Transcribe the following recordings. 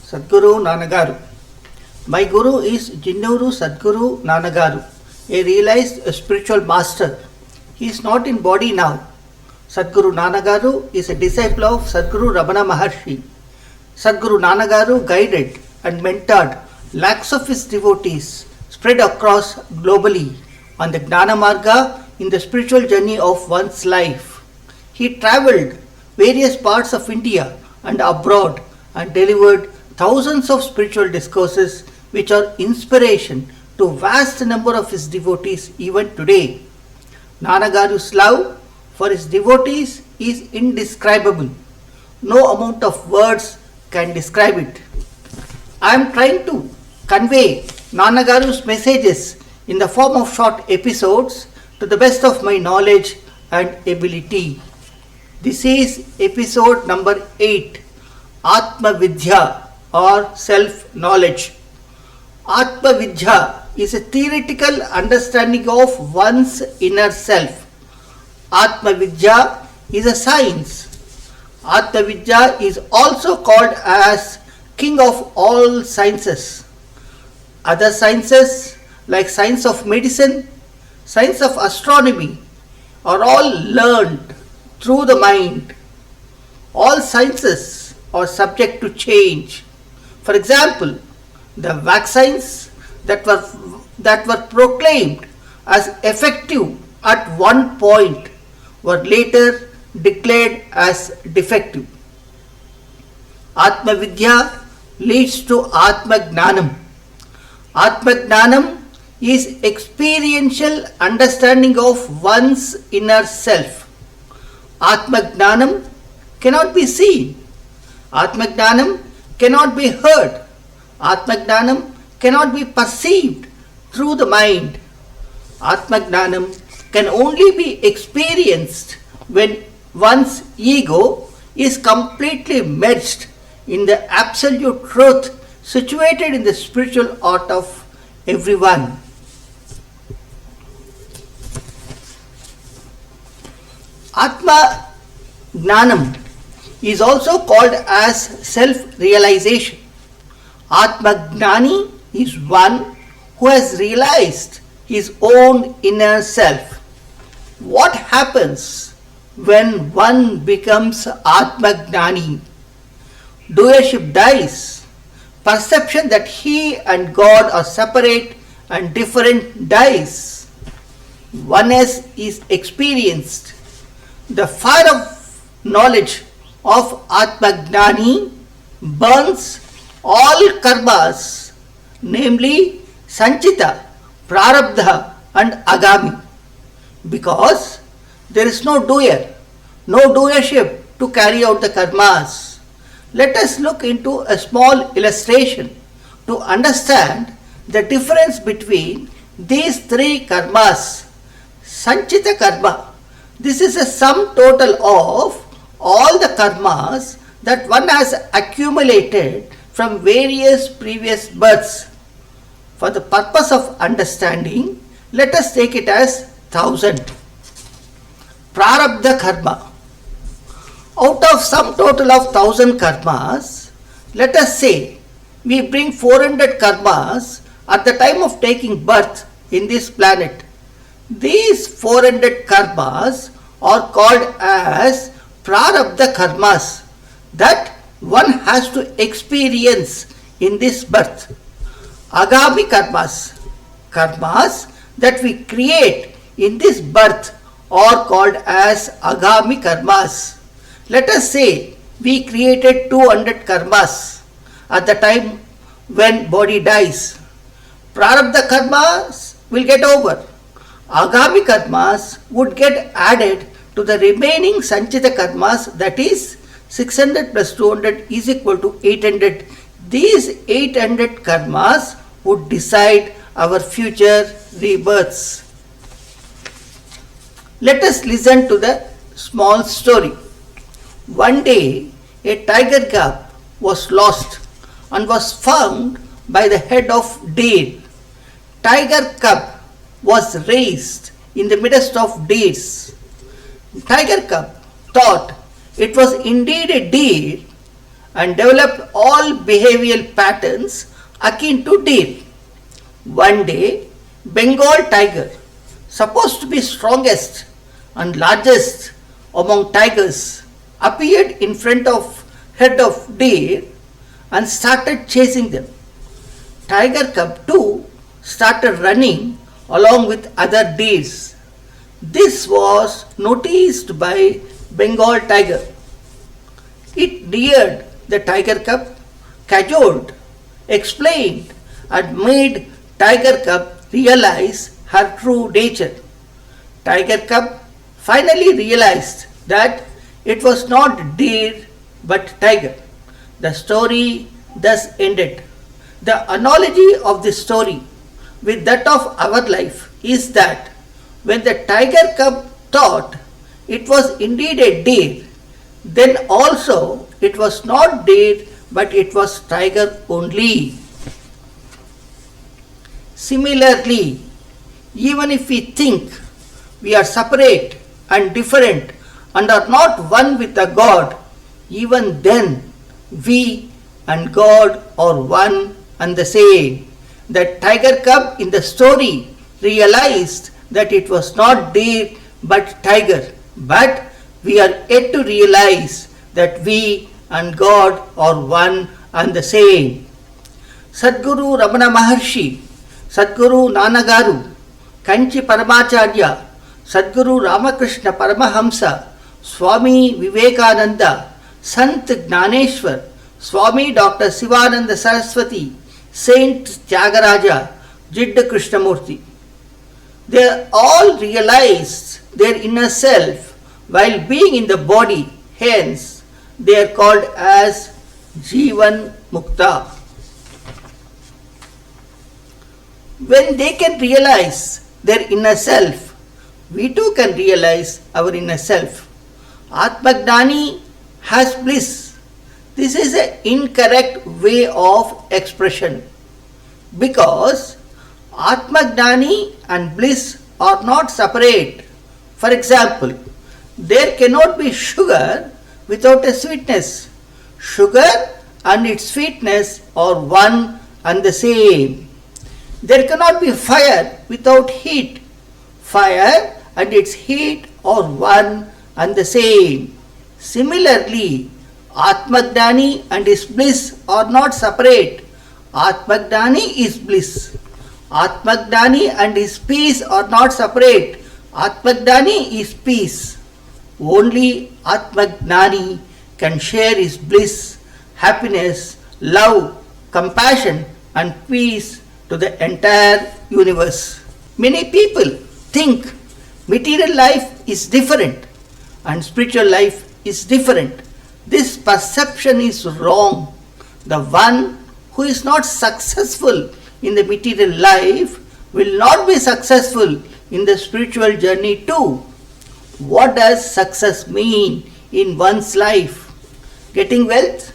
Sadguru Nannagaru. My guru is Jinnuru Sadguru Nannagaru, a realized spiritual master. He is not in body now. Sadguru Nannagaru is a disciple of Sadguru Ramana Maharshi. Sadguru Nannagaru guided and mentored lakhs of his devotees spread across globally on the Gnana Marga in the spiritual journey of one's life. He travelled various parts of India and abroad and delivered thousands of spiritual discourses which are inspiration to vast number of his devotees even today. Nannagaru's love for his devotees is indescribable. No amount of words can describe it. I am trying to convey Nannagaru's messages in the form of short episodes to the best of my knowledge and ability. This is episode number 8, Atma Vidhya or self-knowledge. Atma Vidhya is a theoretical understanding of one's inner self. Atma Vidhya is a science. Atma Vidhya is also called as king of all sciences. Other sciences like science of medicine, science of astronomy are all learned through the mind. All sciences are subject to change. For example, the vaccines that were proclaimed as effective at one point were later declared as defective. Atma Vidhya leads to Atma Gnanam. Atma Gnanam is experiential understanding of one's inner self. Atma Gnanam cannot be seen. Atma Gnanam cannot be heard. Atma Gnanam cannot be perceived through the mind. Atma Gnanam can only be experienced when one's ego is completely merged in the absolute truth situated in the spiritual heart of everyone. Atma Gnanam is also called as self-realization. Atma Gnani is one who has realized his own inner self. What happens when one becomes Atma Gnani? Doership dies. Perception that he and God are separate and different dies. Oneness is experienced. The fire of knowledge of Atma Gnani burns all karmas, namely Sanchita, Prarabdha and Agami, because there is no doer, no doership to carry out the karmas. Let us look into a small illustration to understand the difference between these three karmas. Sanchita karma, this is a sum total of all the karmas that one has accumulated from various previous births. For the purpose of understanding, let us take it as 1000. Prarabdha karma. Out of sum total of 1000 karmas, let us say we bring 400 karmas at the time of taking birth in this planet. These 400 karmas are called as Prarabdha karmas that one has to experience in this birth. Agami karmas, karmas that we create in this birth are called as Agami karmas. Let us say we created 200 karmas at the time when body dies. Prarabdha karmas will get over. Agami karmas would get added to the remaining Sanchita karmas, that is 600 plus 200 is equal to 800. These 800 karmas would decide our future rebirths. Let us listen to the small story. One day, a tiger cub was lost and was found by the head of deer. Tiger cub was raised in the midst of deers. Tiger cub thought it was indeed a deer and developed all behavioral patterns akin to deer. One day, Bengal tiger, supposed to be strongest and largest among tigers, appeared in front of head of deer and started chasing them. Tiger cub too started running along with other deers. This was noticed by Bengal tiger. It dared the tiger cub, cajoled, explained, and made tiger cub realize her true nature. Tiger cub finally realized that it was not deer but tiger. The story thus ended. The analogy of this story with that of our life is that when the tiger cub thought it was indeed a deer, then also it was not deer but it was tiger only. Similarly, even if we think we are separate and different and are not one with the God, even then we and God are one and the same. The tiger cub in the story realized that it was not deer but tiger, but we are yet to realize that we and God are one and the same. Sadguru Ramana Maharshi, Sadguru Nannagaru, Kanchi Paramacharya, Sadguru Ramakrishna Paramahamsa, Swami Vivekananda, Sant Gnaneshwar, Swami Dr. Sivananda Saraswati, Saint Tyagaraja, Jidda Krishnamurti. They all realized their inner self while being in the body, hence they are called as Jivan Mukta. When they can realize their inner self, we too can realize our inner self. Atma Gnani has bliss. This is an incorrect way of expression because Atma Gnani and bliss are not separate. For example, there cannot be sugar without a sweetness. Sugar and its sweetness are one and the same. There cannot be fire without heat. Fire and its heat are one and the same. Similarly, Atmagnani and his bliss are not separate. Atmagnani is bliss. Atmagnani and his peace are not separate. Atmagnani is peace. Only Atmagnani can share his bliss, happiness, love, compassion and peace to the entire universe. Many people think material life is different and spiritual life is different. This perception is wrong. The one who is not successful in the material life will not be successful in the spiritual journey too. What does success mean in one's life? Getting wealth,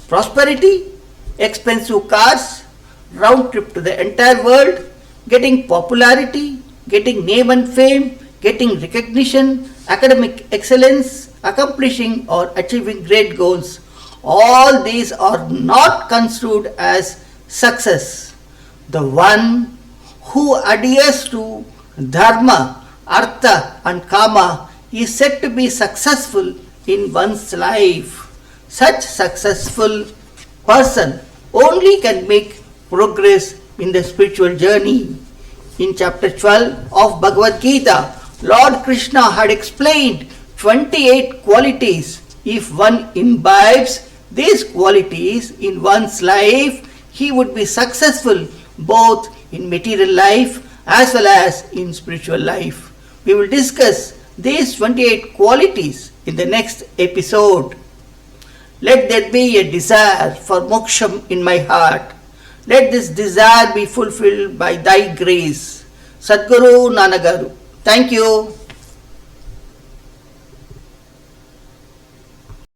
prosperity, expensive cars, round trip to the entire world, getting popularity, getting name and fame, getting recognition, academic excellence, accomplishing or achieving great goals. All these are not construed as success. The one who adheres to dharma, artha and kama is said to be successful in one's life. Such successful person only can make progress in the spiritual journey. In chapter 12 of Bhagavad Gita, Lord Krishna had explained 28 qualities. If one imbibes these qualities in one's life, he would be successful both in material life as well as in spiritual life. We will discuss these 28 qualities in the next episode. Let there be a desire for moksham in my heart. Let this desire be fulfilled by thy grace. Sadguru Nannagaru. Thank you.